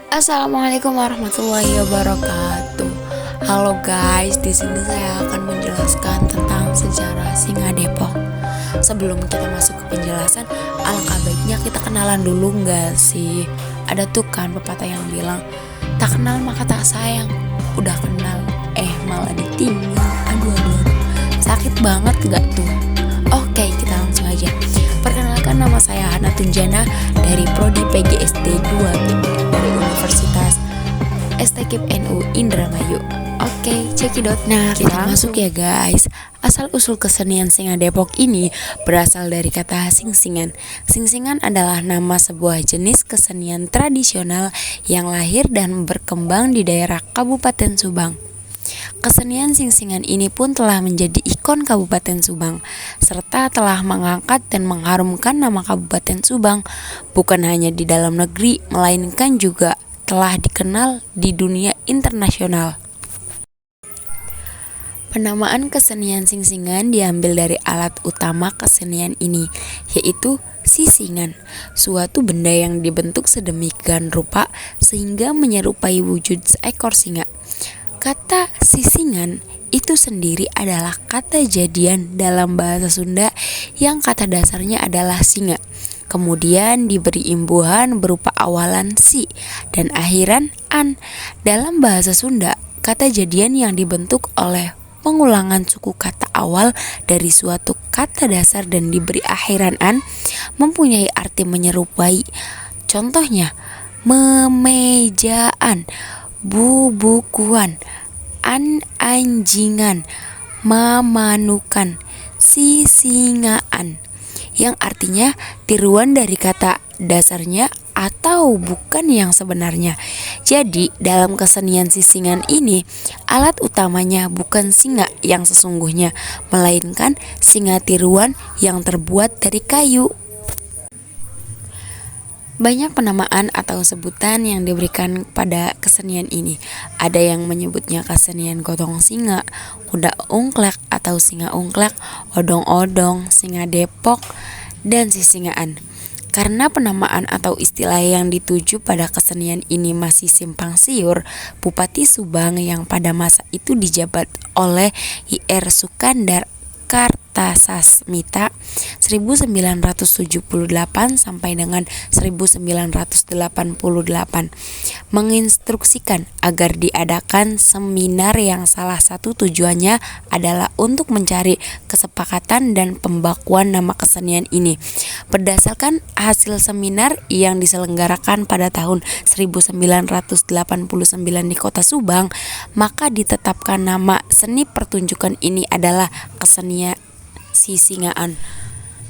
Assalamualaikum warahmatullahi wabarakatuh. Halo guys, di sini saya akan menjelaskan tentang sejarah Singa Depok. Sebelum kita masuk ke penjelasan, alangkah baiknya kita kenalan dulu nggak sih? Ada tuh kan pepatah yang bilang, tak kenal maka tak sayang. Udah kenal, malah ditinggal. Aduh, sakit banget gak tuh? Oke, kita langsung aja. Perkenalkan, nama saya Hana Tunjana dari Prodi PGSD 2 dari Universitas STKIP NU Indramayu. Oke, cekidot. Nah, kita masuk ya guys. Asal-usul kesenian Singa Depok ini berasal dari kata singsingan. Singsingan adalah nama sebuah jenis kesenian tradisional yang lahir dan berkembang di daerah Kabupaten Subang. Kesenian singsingan ini pun telah menjadi ikon Kabupaten Subang, serta telah mengangkat dan mengharumkan nama Kabupaten Subang, bukan hanya di dalam negeri, melainkan juga telah dikenal di dunia internasional. Penamaan kesenian singsingan diambil dari alat utama kesenian ini, yaitu sisingan, suatu benda yang dibentuk sedemikian rupa sehingga menyerupai wujud seekor singa. Kata sisingan itu sendiri adalah kata jadian dalam bahasa Sunda yang kata dasarnya adalah singa. Kemudian diberi imbuhan berupa awalan si dan akhiran an. Dalam bahasa Sunda, kata jadian yang dibentuk oleh pengulangan suku kata awal dari suatu kata dasar dan diberi akhiran an mempunyai arti menyerupai. Contohnya, memejaan, bubukuan, anjingan, mamanukan, sisingaan, yang artinya tiruan dari kata dasarnya atau bukan yang sebenarnya. Jadi dalam kesenian sisingan ini, alat utamanya bukan singa yang sesungguhnya, melainkan singa tiruan yang terbuat dari kayu. Banyak penamaan atau sebutan yang diberikan pada kesenian ini. Ada yang menyebutnya kesenian gotong singa, kuda ungklek atau singa ungklek, odong-odong, singa Depok, dan sisingaan. Karena penamaan atau istilah yang dituju pada kesenian ini masih simpang siur, Bupati Subang yang pada masa itu dijabat oleh Ir Sukandar Kartasasmita 1978 sampai dengan 1988 menginstruksikan agar diadakan seminar yang salah satu tujuannya adalah untuk mencari kesepakatan dan pembakuan nama kesenian ini. Berdasarkan hasil seminar yang diselenggarakan pada tahun 1989 di Kota Subang, maka ditetapkan nama seni pertunjukan ini adalah kesenian sisingaan.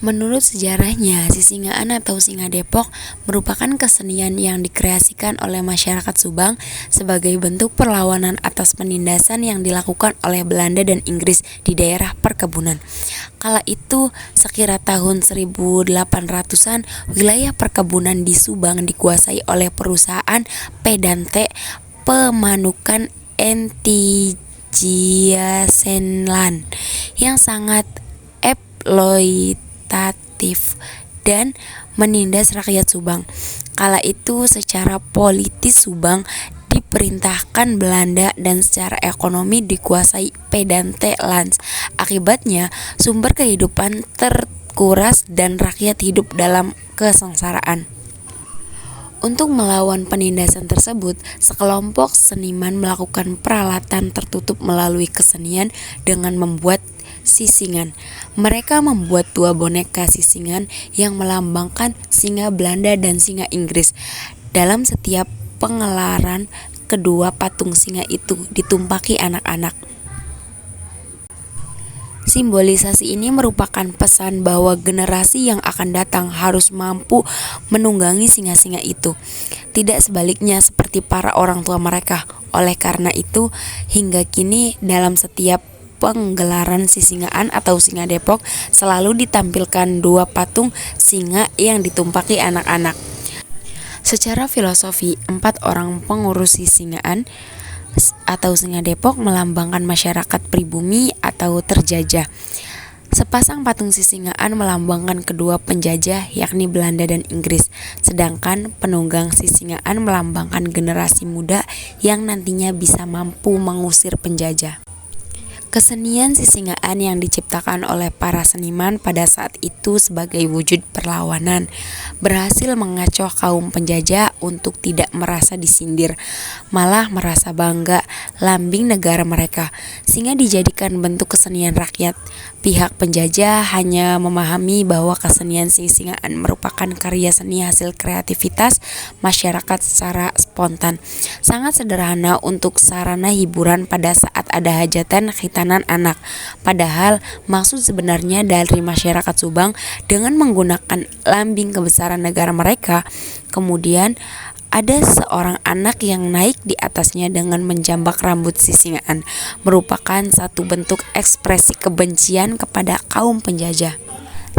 Menurut sejarahnya, sisingaan atau Singa Depok merupakan kesenian yang dikreasikan oleh masyarakat Subang sebagai bentuk perlawanan atas penindasan yang dilakukan oleh Belanda dan Inggris di daerah perkebunan. Kala itu, sekira tahun 1800-an, wilayah perkebunan di Subang dikuasai oleh perusahaan Pedante Pemanukan Entigiasenland yang sangat eksploitatif dan menindas rakyat Subang. Kala itu secara politis Subang diperintahkan Belanda dan secara ekonomi dikuasai Pedante Lands. Akibatnya sumber kehidupan terkuras dan rakyat hidup dalam kesengsaraan. Untuk melawan penindasan tersebut, sekelompok seniman melakukan peralatan tertutup melalui kesenian dengan membuat sisingan. Mereka membuat dua boneka sisingan yang melambangkan singa Belanda dan singa Inggris. Dalam setiap pengelaran, kedua patung singa itu ditumpaki anak-anak. Simbolisasi ini merupakan pesan bahwa generasi yang akan datang harus mampu menunggangi singa-singa itu, tidak sebaliknya seperti para orang tua mereka. Oleh karena itu, hingga kini dalam setiap penggelaran sisingaan atau Singa Depok selalu ditampilkan dua patung singa yang ditumpaki anak-anak. Secara filosofi, 4 orang pengurus sisingaan atau Singa Depok melambangkan masyarakat pribumi atau terjajah. Sepasang patung Sisingaan melambangkan kedua penjajah yakni Belanda dan Inggris, sedangkan penunggang Sisingaan melambangkan generasi muda yang nantinya bisa mampu mengusir penjajah. Kesenian Sisingaan yang diciptakan oleh para seniman pada saat itu sebagai wujud perlawanan berhasil mengacoh kaum penjajah untuk tidak merasa disindir, malah merasa bangga lambing negara mereka, sehingga dijadikan bentuk kesenian rakyat. Pihak penjajah hanya memahami bahwa kesenian Sisingaan merupakan karya seni hasil kreativitas masyarakat secara spontan, sangat sederhana untuk sarana hiburan pada saat ada hajatan khitanan anak. Padahal maksud sebenarnya dari masyarakat Subang dengan menggunakan lambing kebesaran negara mereka, kemudian ada seorang anak yang naik di atasnya dengan menjambak rambut Sisingaan, merupakan satu bentuk ekspresi kebencian kepada kaum penjajah.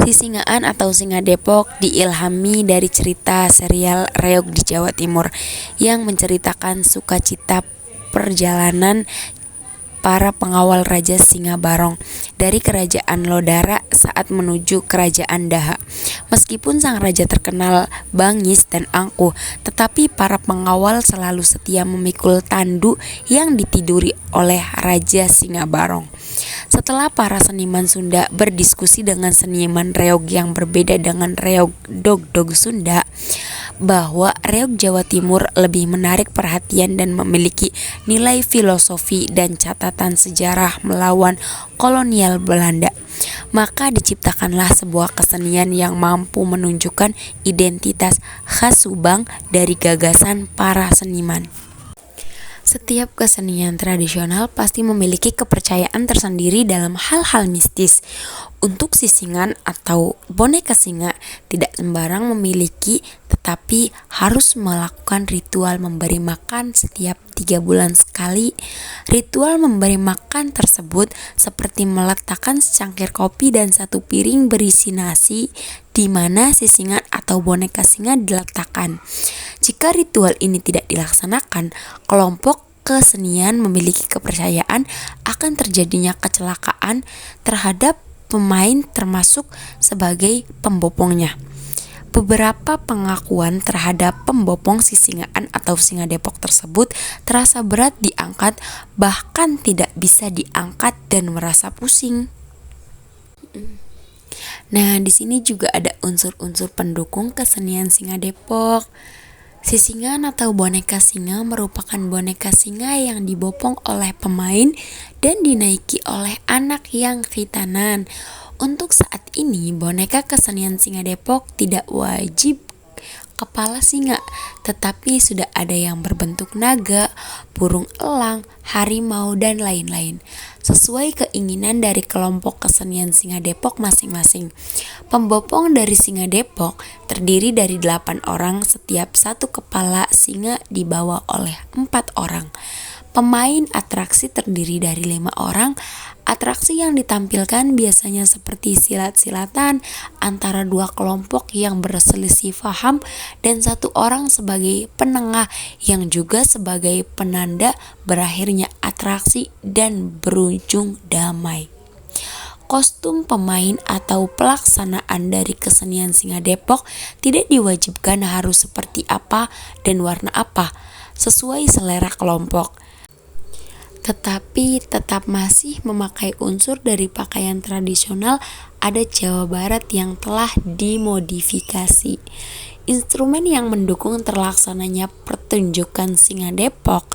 Sisingaan atau Singa Depok diilhami dari cerita serial Reog di Jawa Timur yang menceritakan sukacita perjalanan para pengawal Raja Singa Barong dari Kerajaan Lodara saat menuju Kerajaan Daha. Meskipun sang raja terkenal bangis dan angkuh, tetapi para pengawal selalu setia memikul tandu yang ditiduri oleh Raja Singa Barong. Setelah para seniman Sunda berdiskusi dengan seniman reog yang berbeda dengan reog dog-dog Sunda, bahwa reog Jawa Timur lebih menarik perhatian dan memiliki nilai filosofi dan catatan sejarah melawan kolonial Belanda, maka diciptakanlah sebuah kesenian yang mampu menunjukkan identitas khas Subang dari gagasan para seniman. Setiap kesenian tradisional pasti memiliki kepercayaan tersendiri dalam hal-hal mistis. Untuk sisingan atau boneka singa tidak sembarang memiliki, tetapi harus melakukan ritual memberi makan setiap 3 bulan sekali. Ritual memberi makan tersebut seperti meletakkan secangkir kopi dan 1 piring berisi nasi di mana sisingan atau boneka singa diletakkan. Jika ritual ini tidak dilaksanakan, kelompok kesenian memiliki kepercayaan akan terjadinya kecelakaan terhadap pemain termasuk sebagai pembopongnya. Beberapa pengakuan terhadap pembopong Sisingaan atau Singa Depok tersebut terasa berat diangkat, bahkan tidak bisa diangkat dan merasa pusing. Nah, di sini juga ada unsur-unsur pendukung kesenian Singa Depok. Sisingan atau boneka singa merupakan boneka singa yang dibopong oleh pemain dan dinaiki oleh anak yang khitanan. Untuk saat ini, boneka kesenian Singa Depok tidak wajib kepala singa, tetapi sudah ada yang berbentuk naga, burung elang, harimau, dan lain-lain, sesuai keinginan dari kelompok kesenian Singa Depok masing-masing. Pembopong dari Singa Depok terdiri dari 8 orang, setiap satu kepala singa dibawa oleh 4 orang. Pemain atraksi terdiri dari 5 orang. Atraksi yang ditampilkan biasanya seperti silat-silatan antara 2 kelompok yang berselisih paham dan 1 orang sebagai penengah yang juga sebagai penanda berakhirnya atraksi dan berujung damai. Kostum pemain atau pelaksanaan dari kesenian Singa Depok tidak diwajibkan harus seperti apa dan warna apa, sesuai selera kelompok, tetapi tetap masih memakai unsur dari pakaian tradisional adat Jawa Barat yang telah dimodifikasi. Instrumen yang mendukung terlaksananya pertunjukan Singa Depok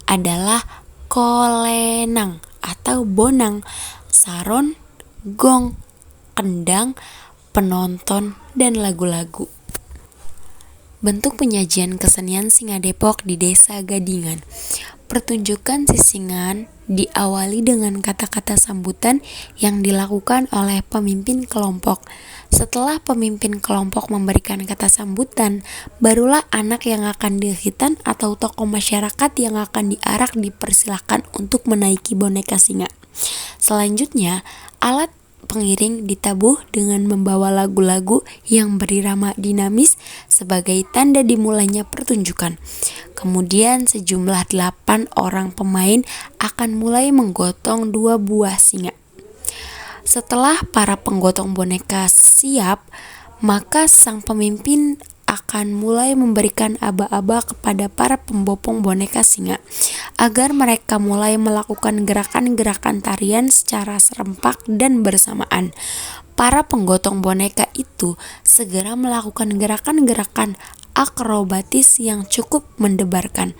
adalah kolenang atau bonang, saron, gong, kendang, penonton, dan lagu-lagu. Bentuk penyajian kesenian Singa Depok di Desa Gadingan. Pertunjukan sisingan diawali dengan kata-kata sambutan yang dilakukan oleh pemimpin kelompok. Setelah pemimpin kelompok memberikan kata sambutan, barulah anak yang akan dikhitan atau tokoh masyarakat yang akan diarak dipersilahkan untuk menaiki boneka singa. Selanjutnya, alat pengiring ditabuh dengan membawa lagu-lagu yang berirama dinamis sebagai tanda dimulainya pertunjukan. Kemudian sejumlah 8 orang pemain akan mulai menggotong 2 buah singa. Setelah para penggotong boneka siap, maka sang pemimpin akan mulai memberikan aba-aba kepada para pembopong boneka singa agar mereka mulai melakukan gerakan-gerakan tarian secara serempak dan bersamaan. Para penggotong boneka itu segera melakukan gerakan-gerakan akrobatis yang cukup mendebarkan.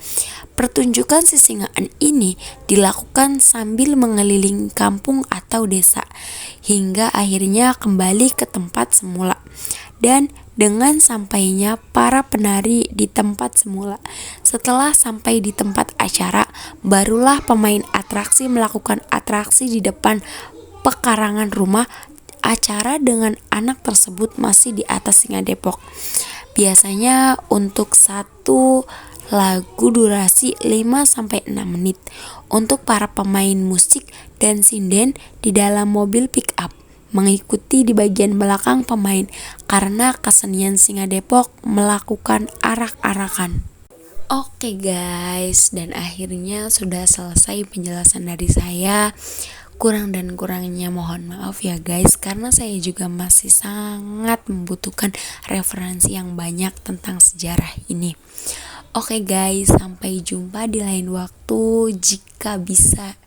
Pertunjukan sisingaan ini dilakukan sambil mengelilingi kampung atau desa, hingga akhirnya kembali ke tempat semula. Dan dengan sampainya para penari di tempat semula, setelah sampai di tempat acara, barulah pemain atraksi melakukan atraksi di depan pekarangan rumah acara dengan anak tersebut masih di atas Singa Depok. Biasanya untuk satu lagu durasi 5-6 menit untuk para pemain musik dan sinden di dalam mobil pick up mengikuti di bagian belakang pemain karena kesenian Singa Depok melakukan arak-arakan. Oke guys, dan akhirnya sudah selesai penjelasan dari saya. Kurang dan kurangnya mohon maaf ya guys, karena saya juga masih sangat membutuhkan referensi yang banyak tentang sejarah ini. Oke guys, sampai jumpa di lain waktu. Jika bisa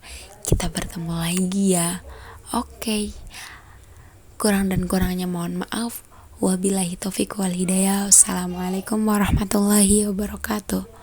kita bertemu lagi ya. Oke. Kurang dan kurangnya mohon maaf. Wabillahi taufiq wal hidayah. Wassalamualaikum warahmatullahi wabarakatuh.